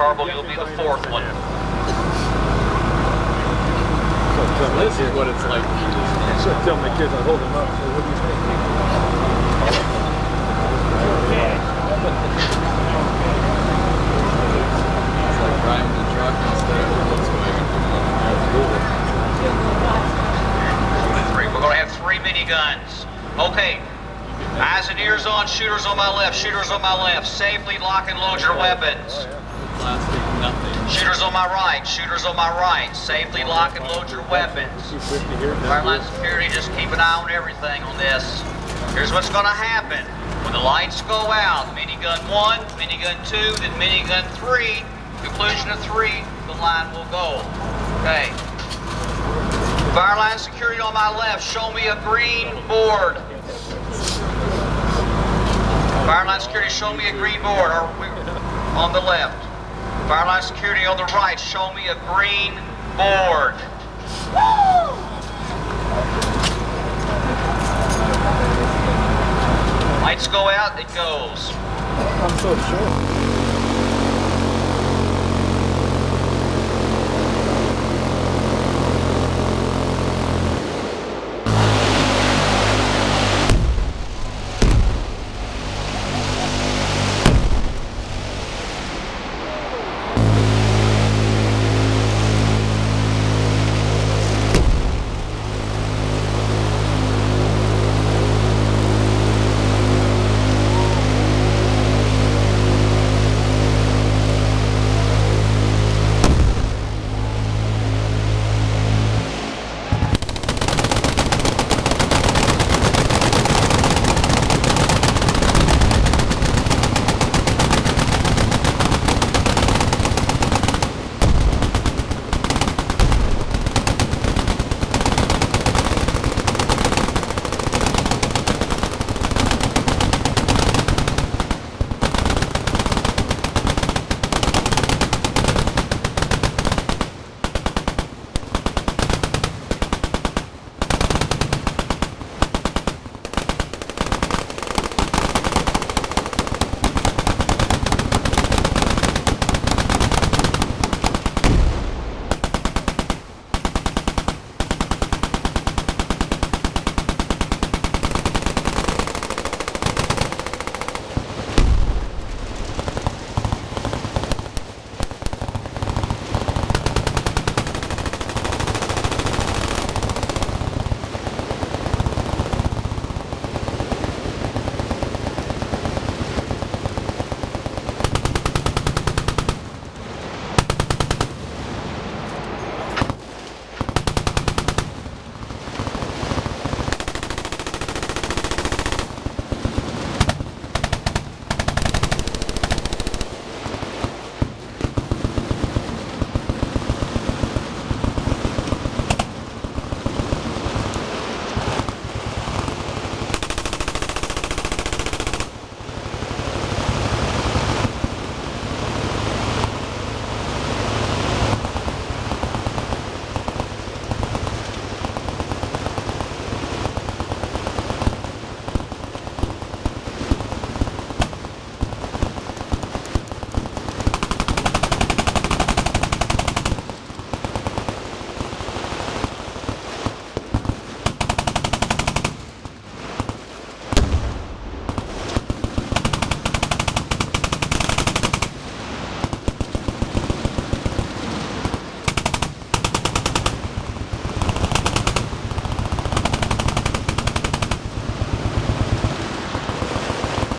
Tarble, you'll be the fourth one. This is what it's like. So I tell my kids, I hold them up. So what do you think? It's like driving the truck instead of Volkswagen. We're going to have 3 miniguns. Okay. Eyes and ears on, shooters on my left, shooters on my left. Safely lock and load your weapons. Plastic, nothing. Shooters on my right, shooters on my right. Safely lock and load your weapons. Fireline security, just keep an eye on everything on this. Here's what's going to happen. When the lights go out, minigun 1, minigun 2, then minigun 3, conclusion of 3, the line will go. Okay. Fireline security on my left, show me a green board. Fireline security, show me a green board on the left. Fireline security on the right, show me a green board. Lights go out, it goes. I'm so sure.